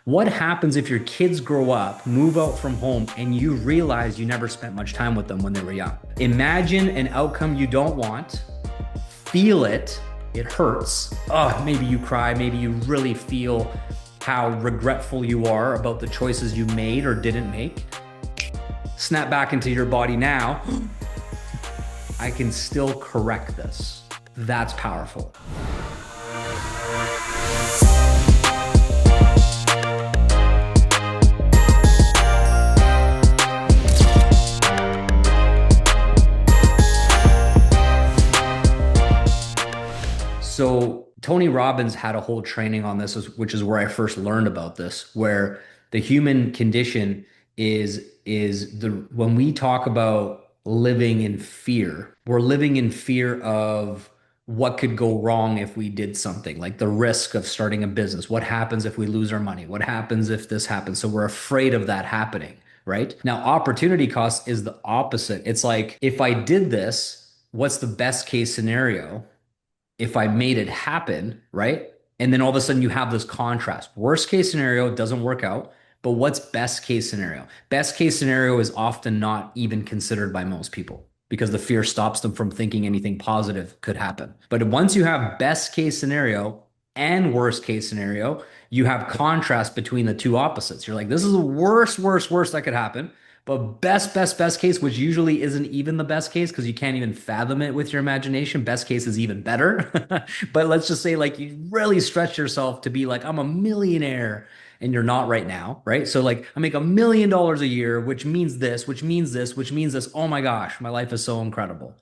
What happens if your kids grow up, move out from home, and you realize you never spent much time with them when they were young? Imagine an outcome you don't want, feel it, it hurts. Oh, maybe you cry, maybe you really feel how regretful you are about the choices you made or didn't make. Snap back into your body now. I can still correct this. That's powerful. So Tony Robbins had a whole training on this, which is where I first learned about this, where the human condition is the when we talk about living in fear, we're living in fear of what could go wrong if we did something, like the risk of starting a business. What happens if we lose our money? What happens if this happens? So we're afraid of that happening, right? Now, opportunity cost is the opposite. It's like, if I did this, what's the best case scenario? If I made it happen, right? And then all of a sudden you have this contrast. Worst case scenario doesn't work out, but what's best case scenario? Best case scenario is often not even considered by most people because the fear stops them from thinking anything positive could happen. But once you have best case scenario and worst case scenario, you have contrast between the two opposites. You're like, this is the worst that could happen. But best case, which usually isn't even the best case because you can't even fathom it with your imagination. Best case is even better. But let's just say, like, you really stretch yourself to be like, I'm a millionaire, and you're not right now, right? So, like, I make $1 million a year, which means this, which means this, which means this. Oh my gosh, my life is so incredible.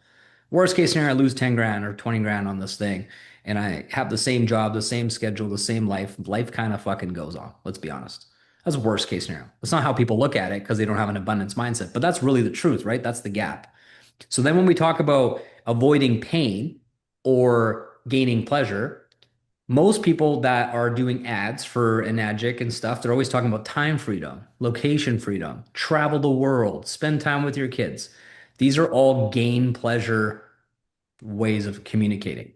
Worst case scenario, I lose 10 grand or 20 grand on this thing. And I have the same job, the same schedule, the same life. Life kind of fucking goes on. Let's be honest. That's worst case scenario. That's not how people look at it because they don't have an abundance mindset, but that's really the truth, right? That's the gap. So then when we talk about avoiding pain or gaining pleasure, most people that are doing ads for Enagic and stuff, they're always talking about time freedom, location freedom, travel the world, spend time with your kids. These are all gain pleasure ways of communicating.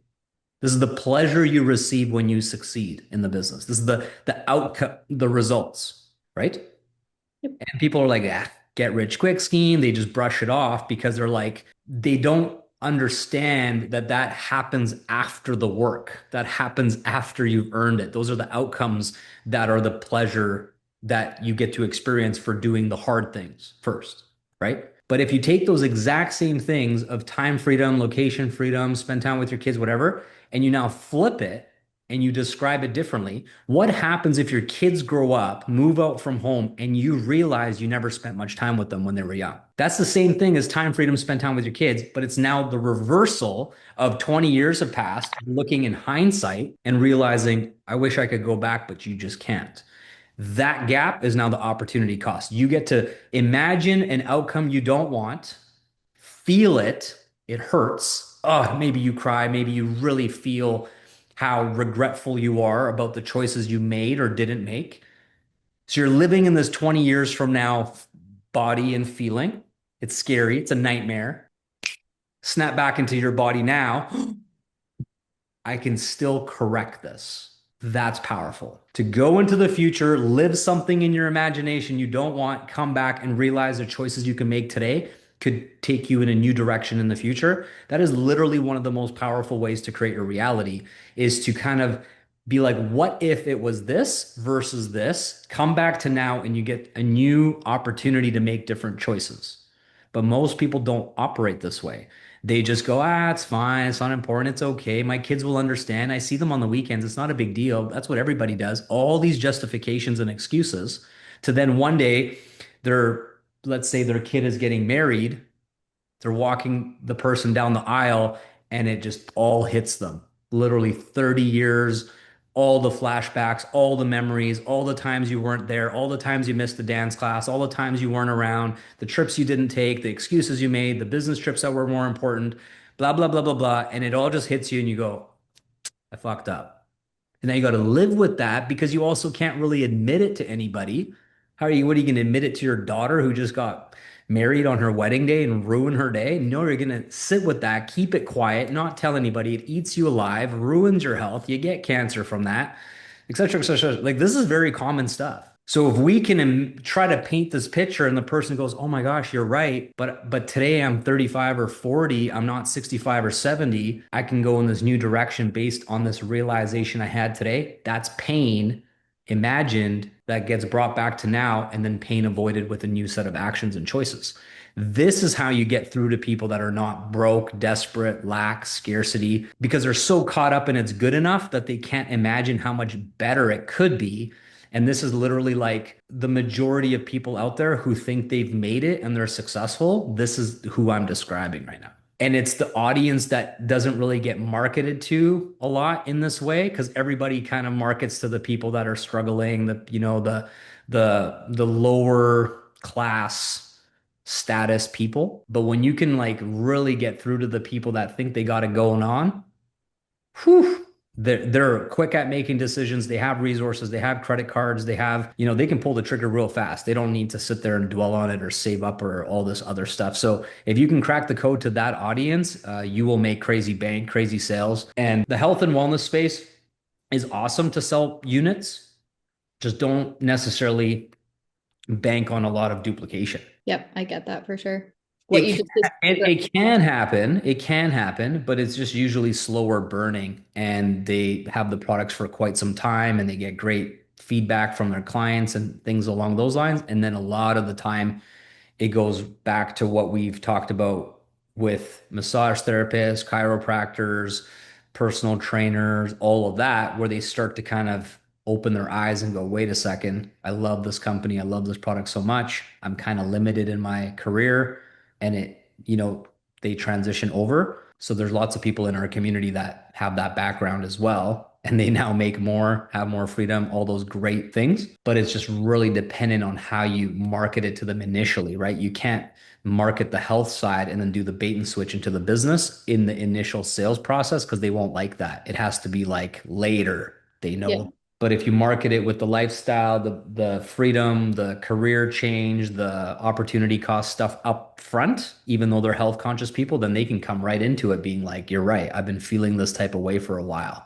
This is the pleasure you receive when you succeed in the business. This is the outcome, the results, right? And people are like, ah, get rich quick scheme. They just brush it off because they're like, they don't understand that that happens after the work. That happens after you've earned it. Those are the outcomes that are the pleasure that you get to experience for doing the hard things first, right? But if you take those exact same things of time freedom, location freedom, spend time with your kids, whatever, and you now flip it and you describe it differently, what happens if your kids grow up, move out from home, and you realize you never spent much time with them when they were young? That's the same thing as time freedom, spend time with your kids, but it's now the reversal of 20 years have passed, looking in hindsight and realizing, I wish I could go back, but you just can't. That gap is now the opportunity cost. You get to imagine an outcome you don't want, feel it, it hurts. Oh, maybe you cry, maybe you really feel how regretful you are about the choices you made or didn't make. So you're living in this 20 years from now body and feeling. It's scary, it's a nightmare. Snap back into your body now. I can still correct this. That's powerful. To go into the future, live something in your imagination you don't want, come back and realize the choices you can make today could take you in a new direction in the future. That is literally one of the most powerful ways to create your reality, is to kind of be like, what if it was this versus this? Come back to now and you get a new opportunity to make different choices. But most people don't operate this way. They just go, ah, it's fine. It's not important. It's okay. My kids will understand. I see them on the weekends. It's not a big deal. That's what everybody does. All these justifications and excuses to then one day let's say their kid is getting married. They're walking the person down the aisle and it just all hits them. Literally 30 years, all the flashbacks, all the memories, all the times you weren't there, all the times you missed the dance class, all the times you weren't around, the trips you didn't take, the excuses you made, the business trips that were more important, blah, blah, blah, blah, blah. And it all just hits you and you go, I fucked up. And now you got to live with that because you also can't really admit it to anybody. What are you going to admit it to your daughter who just got married on her wedding day and ruin her day? No, you're going to sit with that, keep it quiet, not tell anybody. It eats you alive, ruins your health. You get cancer from that. et cetera, et cetera. Like this is very common stuff. So if we can try to paint this picture and the person goes, "Oh my gosh, you're right, but today I'm 35 or 40, I'm not 65 or 70. I can go in this new direction based on this realization I had today." That's pain imagined that gets brought back to now and then pain avoided with a new set of actions and choices. This is how you get through to people that are not broke, desperate, lack, scarcity, because they're so caught up in it's good enough that they can't imagine how much better it could be. And this is literally like the majority of people out there who think they've made it and they're successful. This is who I'm describing right now. And it's the audience that doesn't really get marketed to a lot in this way because everybody kind of markets to the people that are struggling, the lower class status people. But when you can like really get through to the people that think they got it going on, whew, they're quick at making decisions. They have resources. They have credit cards. They have, they can pull the trigger real fast. They don't need to sit there and dwell on it or save up or all this other stuff. So if you can crack the code to that audience, you will make crazy bank, crazy sales. And the health and wellness space is awesome to sell units. Just don't necessarily bank on a lot of duplication. Yep, I get that for sure. What It you can, just described. it can happen. It can happen, but it's just usually slower burning and they have the products for quite some time and they get great feedback from their clients and things along those lines. And then a lot of the time it goes back to what we've talked about with massage therapists, chiropractors, personal trainers, all of that, where they start to kind of open their eyes and go, wait a second, I love this company. I love this product so much. I'm kind of limited in my career. And they transition over. So there's lots of people in our community that have that background as well. And they now make more, have more freedom, all those great things. But it's just really dependent on how you market it to them initially, right? You can't market the health side and then do the bait and switch into the business in the initial sales process because they won't like that. It has to be like later. They Yeah. know. But if you market it with the lifestyle, the freedom, the career change, the opportunity cost stuff up front, even though they're health conscious people, then they can come right into it being like, you're right. I've been feeling this type of way for a while.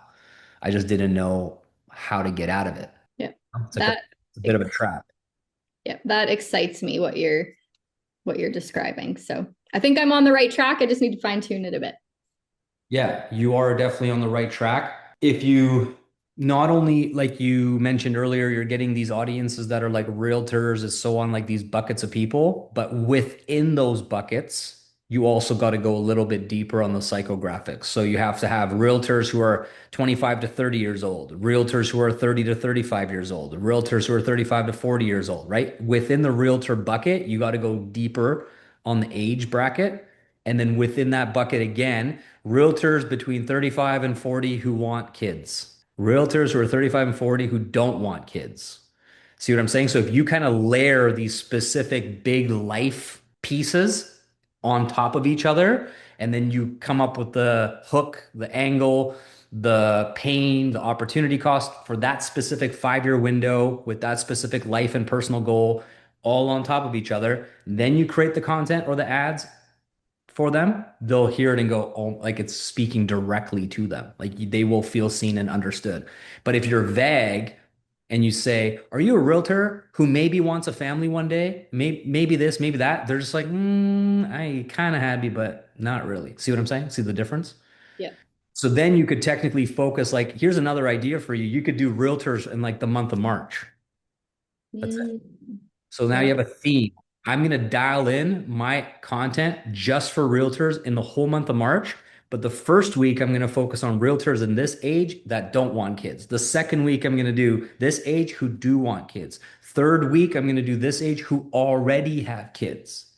I just didn't know how to get out of it. Yeah. It's like That it's a bit of a ex- trap. yeah, that excites me what you're describing. So I think I'm on the right track. I just need to fine tune it a bit. Yeah, you are definitely on the right track. If you not only, like you mentioned earlier, you're getting these audiences that are like realtors and so on, like these buckets of people, but within those buckets, you also got to go a little bit deeper on the psychographics. So you have to have realtors who are 25 to 30 years old, realtors who are 30 to 35 years old, realtors who are 35 to 40 years old, right? Within the realtor bucket, you got to go deeper on the age bracket. And then within that bucket again, realtors between 35 and 40 who want kids, realtors who are 35 and 40 who don't want kids. See what I'm saying? So if you kind of layer these specific big life pieces on top of each other, and then you come up with the hook, the angle, the pain, the opportunity cost for that specific 5 year window with that specific life and personal goal all on top of each other, then you create the content or the ads for them, they'll hear it and go, oh, like it's speaking directly to them. Like they will feel seen and understood. But if you're vague and you say, are you a realtor who maybe wants a family one day? Maybe this, maybe that. They're just like, I kind of had you, but not really. See what I'm saying? See the difference? Yeah. So then you could technically focus, like, here's another idea for you. You could do realtors in like the month of March. That's it. Mm. So now you Wow. have a theme. I'm going to dial in my content just for realtors in the whole month of March. But the first week, I'm going to focus on realtors in this age that don't want kids. The second week, I'm going to do this age who do want kids. Third week, I'm going to do this age who already have kids.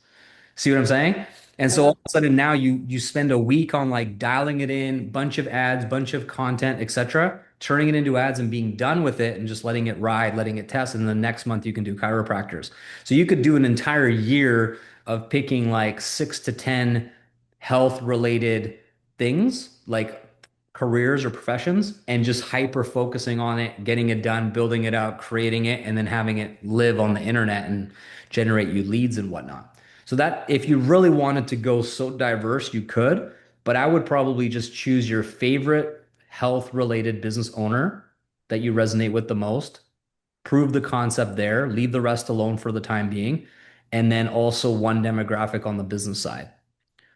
See what I'm saying? And I so all love of a sudden now you spend a week on like dialing it in, bunch of ads, bunch of content, etc., turning it into ads and being done with it and just letting it ride, letting it test. And the next month you can do chiropractors. So you could do an entire year of picking like 6 to 10 health related things like careers or professions and just hyper focusing on it, getting it done, building it out, creating it, and then having it live on the internet and generate you leads and whatnot. So that if you really wanted to go so diverse, you could, but I would probably just choose your favorite health related business owner that you resonate with the most, prove the concept there, leave the rest alone for the time being, and then also one demographic on the business side.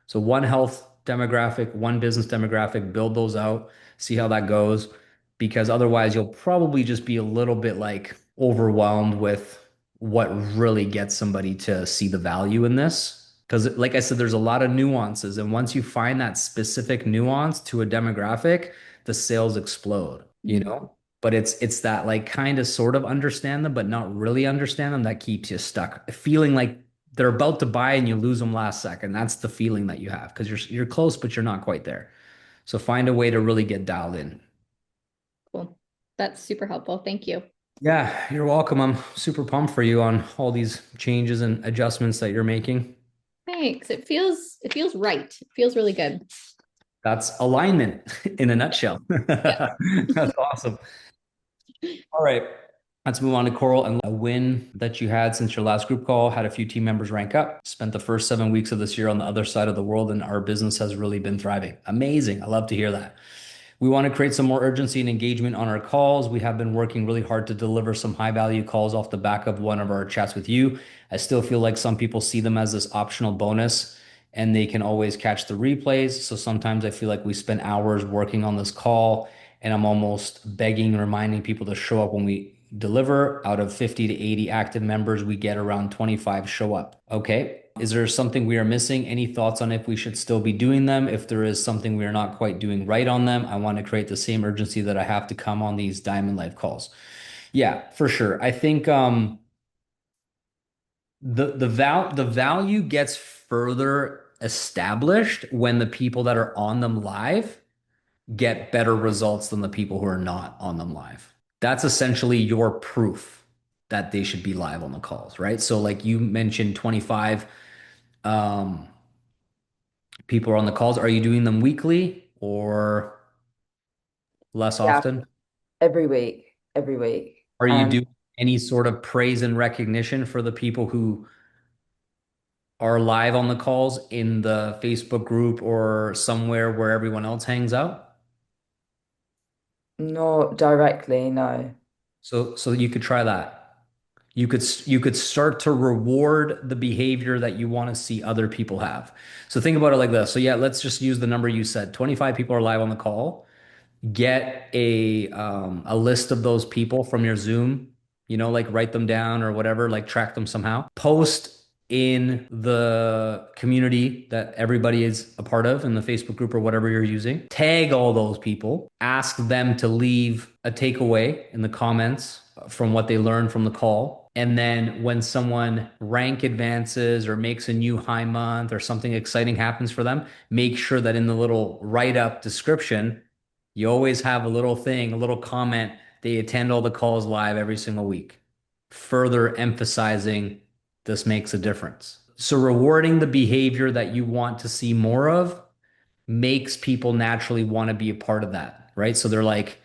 So one health demographic, one business demographic, build those out, see how that goes, because otherwise you'll probably just be a little bit like overwhelmed with what really gets somebody to see the value in this. Because, like I said, there's a lot of nuances. And once you find that specific nuance to a demographic, the sales explode, you Mhm. know? But it's that like kind of sort of understand them, but not really understand them that keeps you stuck. Feeling like they're about to buy and you lose them last second. That's the feeling that you have because you're close, but you're not quite there. So find a way to really get dialed in. Cool. That's super helpful. Thank you. Yeah, you're welcome. I'm super pumped for you on all these changes and adjustments that you're making. Thanks. It feels right. It feels really good. That's alignment in a nutshell. Yeah. That's awesome. All right. Let's move on to Coral and a win that you had since your last group call. Had a few team members rank up. Spent the first 7 weeks of this year on the other side of the world, and our business has really been thriving. Amazing. I love to hear that. We want to create some more urgency and engagement on our calls. We have been working really hard to deliver some high value calls off the back of one of our chats with you. I still feel like some people see them as this optional bonus and they can always catch the replays. So sometimes I feel like we spend hours working on this call and I'm almost begging and reminding people to show up when we deliver. Out of 50 to 80 active members, we get around 25 show up. Okay. Is there something we are missing? Any thoughts on if we should still be doing them? If there is something we are not quite doing right on them, I want to create the same urgency that I have to come on these Diamond Life calls. Yeah, for sure. I think the value gets further established when the people that are on them live get better results than the people who are not on them live. That's essentially your proof that they should be live on the calls, right? So like you mentioned 25 um people are on the calls. Are you doing them weekly or less Yeah, often? every week, every week. Are you And doing any sort of praise and recognition for the people who are live on the calls in the Facebook group or somewhere where everyone else hangs out? not directly, no. So you could try that. You could start to reward the behavior that you want to see other people have. So think about it like this. So yeah, let's just use the number you said. 25 people are live on the call. Get a list of those people from your Zoom, like write them down or whatever, like track them somehow. Post in the community that everybody is a part of in the Facebook group or whatever you're using. Tag all those people. Ask them to leave a takeaway in the comments from what they learned from the call. And then when someone rank advances or makes a new high month or something exciting happens for them, make sure that in the little write up description, you always have a little thing, a little comment. They attend all the calls live every single week, further emphasizing this makes a difference. So, rewarding the behavior that you want to see more of makes people naturally want to be a part of that, right? So, they're like,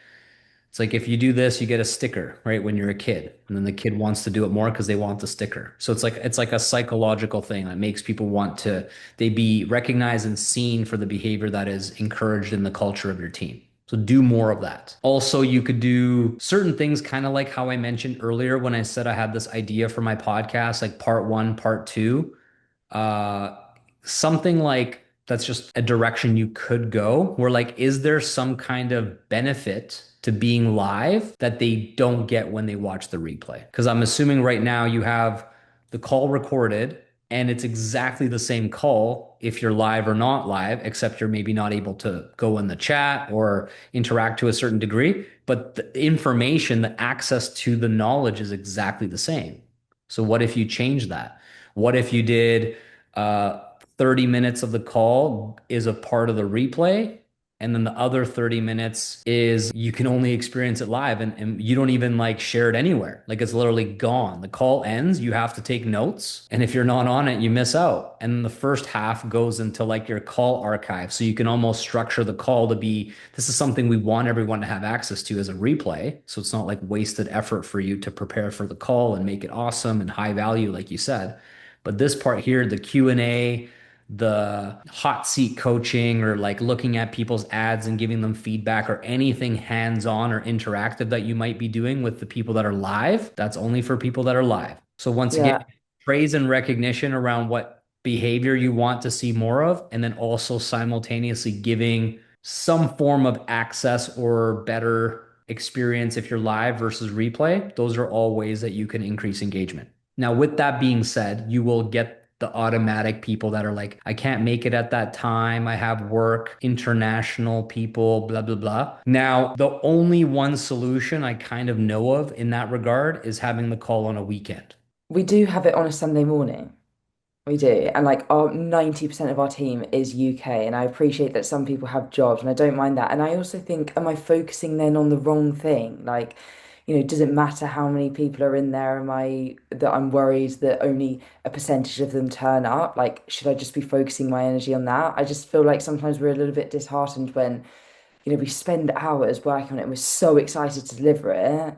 it's like if you do this, you get a sticker, right? When you're a kid, and then the kid wants to do it more because they want the sticker. So it's like a psychological thing that makes people want to they be recognized and seen for the behavior that is encouraged in the culture of your team. So do more of that. Also, you could do certain things kind of like how I mentioned earlier when I said I had this idea for my podcast, like part one, part two. Uh, Something like that's just a direction you could go where like is there some kind of benefit to being live that they don't get when they watch the replay? Because I'm assuming right now you have the call recorded and it's exactly the same call if you're live or not live, except you're maybe not able to go in the chat or interact to a certain degree, but the information, the access to the knowledge is exactly the same. So what if you change that? What if you did 30 minutes of the call is a part of the replay. And then the other 30 minutes is you can only experience it live and you don't even like share it anywhere. Like it's literally gone. The call ends, you have to take notes. And if you're not on it, you miss out. And then the first half goes into like your call archive. So you can almost structure the call to be this is something we want everyone to have access to as a replay. So it's not like wasted effort for you to prepare for the call and make it awesome and high value, like you said. But this part here, the Q&A, the hot seat coaching or like looking at people's ads and giving them feedback or anything hands-on or interactive that you might be doing with the people that are live, that's only for people that are live. So once again, Yeah. praise and recognition around what behavior you want to see more of, and then also simultaneously giving some form of access or better experience if you're live versus replay. Those are all ways that you can increase engagement. Now, with that being said, you will get the automatic people that are like, I can't make it at that time. I have work, international people, blah, blah, blah. Now, the only one solution I kind of know of in that regard is having the call on a weekend. We do have it on a Sunday morning. We do. And like our 90% of our team is UK. And I appreciate that some people have jobs and I don't mind that. And I also think, am I focusing then on the wrong thing? Like, does it matter how many people are in there? Am I that I'm worried that only a percentage of them turn up? Like, should I just be focusing my energy on that? I just feel like sometimes we're a little bit disheartened when we spend hours working on it and we're so excited to deliver it.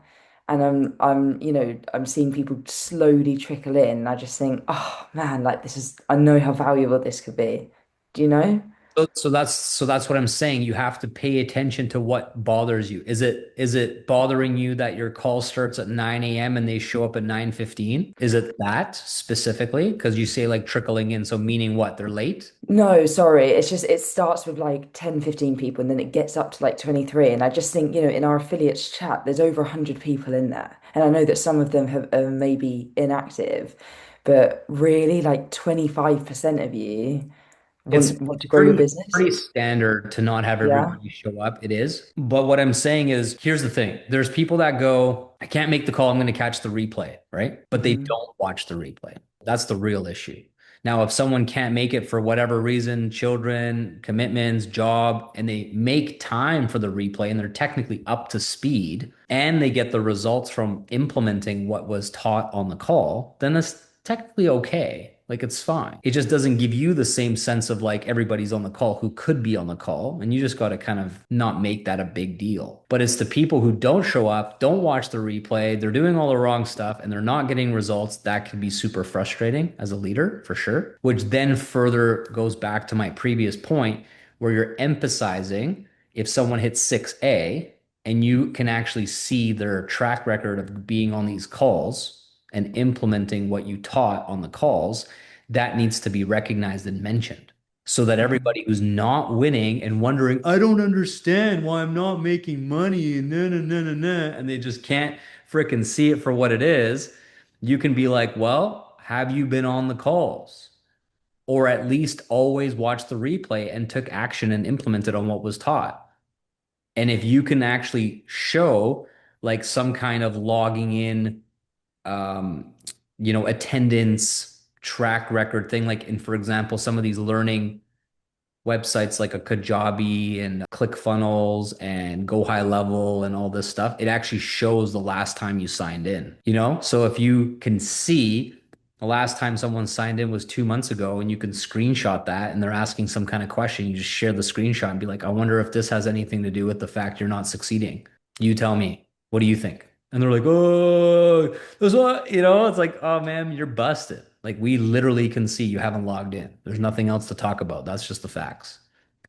And I'm seeing people slowly trickle in. And I just think, oh man, like I know how valuable this could be. Do you know? So that's what I'm saying. You have to pay attention to what bothers you. Is it bothering you that your call starts at 9 a.m. and they show up at 9:15? Is it that specifically? Because you say like trickling in, so meaning what? They're late? No, sorry. It's just it starts with like 10, 15 people and then it gets up to like 23. And I just think, in our affiliates chat, there's over 100 people in there. And I know that some of them have maybe inactive, but really like 25% of you It's want to grow your pretty business. standard to not have Yeah. everybody show up. It is. But what I'm saying is, here's the thing. There's people that go, I can't make the call, I'm going to catch the replay, right? But they Mhm. don't watch the replay. That's the real issue. Now, if someone can't make it for whatever reason, children, commitments, job, and they make time for the replay and they're technically up to speed and they get the results from implementing what was taught on the call, then it's technically okay. Like it's fine. It just doesn't give you the same sense of like everybody's on the call who could be on the call. And you just got to kind of not make that a big deal. But it's the people who don't show up, don't watch the replay, they're doing all the wrong stuff and they're not getting results. That can be super frustrating as a leader for sure, which then further goes back to my previous point where you're emphasizing if someone hits 6A and you can actually see their track record of being on these calls and implementing what you taught on the calls, that needs to be recognized and mentioned so that Mhm. everybody who's not winning and wondering, I don't understand why I'm not making money and na na na na na, and they just can't freaking see it for what it is, you can be like, well, have you been on the calls? Or at least always watch the replay and took action and implemented on what was taught. And if you can actually show like some kind of logging in um, attendance track record thing. Like in, for example, some of these learning websites like a Kajabi and ClickFunnels and Go High Level and all this stuff, it actually shows the last time you signed in. So if you can see the last time someone signed in was 2 months ago and you can screenshot that and they're asking some kind of question, you just share the screenshot and be like, I wonder if this has anything to do with the fact you're not succeeding. You tell me, what do you think? And they're like, oh, that's what, it's like, oh man, you're busted. Like we literally can see you haven't logged in. There's nothing else to talk about. That's just the facts.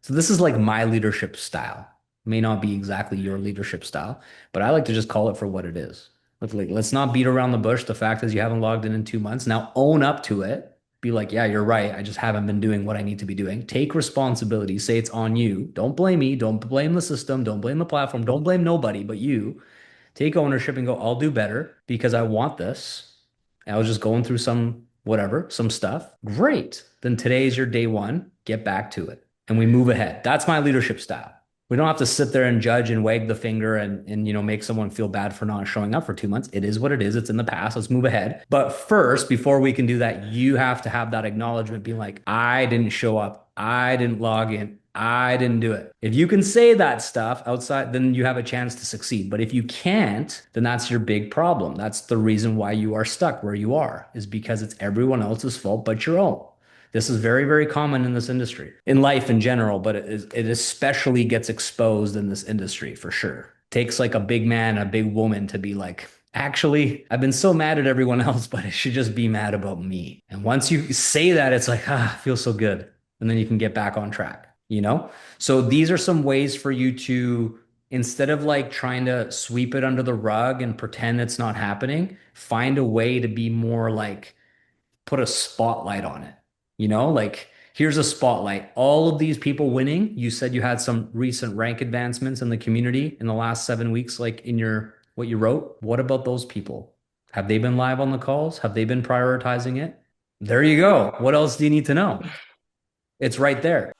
So this is like my leadership style. May not be exactly your leadership style, but I like to just call it for what it is. Let's not beat around the bush. The fact is you haven't logged in 2 months. Now own up to it. Be like, yeah, you're right. I just haven't been doing what I need to be doing. Take responsibility. Say it's on you. Don't blame me. Don't blame the system. Don't blame the platform. Don't blame nobody but you. Take ownership and go, I'll do better because I want this. I was just going through some whatever, some stuff. Great. Then today is your day one. Get back to it. And we move ahead. That's my leadership style. We don't have to sit there and judge and wag the finger and make someone feel bad for not showing up for 2 months. It is what it is. It's in the past. Let's move ahead. But first, before we can do that, you have to have that acknowledgement being like, I didn't show up. I didn't log in. I didn't do it. If you can say that stuff outside, then you have a chance to succeed. But if you can't, then that's your big problem. That's the reason why you are stuck where you are, is because it's everyone else's fault but your own. This is very, very common in this industry, in life in general, but it especially gets exposed in this industry for sure. Takes like a big man, a big woman to be like, Actually, I've been so mad at everyone else, but I should just be mad about me. And once you say that, it's like, feels so good. And then you can get back on track, you know? So these are some ways for you to, instead of like trying to sweep it under the rug and pretend it's not happening, find a way to be more like, put a spotlight on it. You know, like here's a spotlight. All of these people winning. You said you had some recent rank advancements in the community in the last 7 weeks, like in your what you wrote. What about those people? Have they been live on the calls? Have they been prioritizing it? There you go. What else do you need to know? It's right there.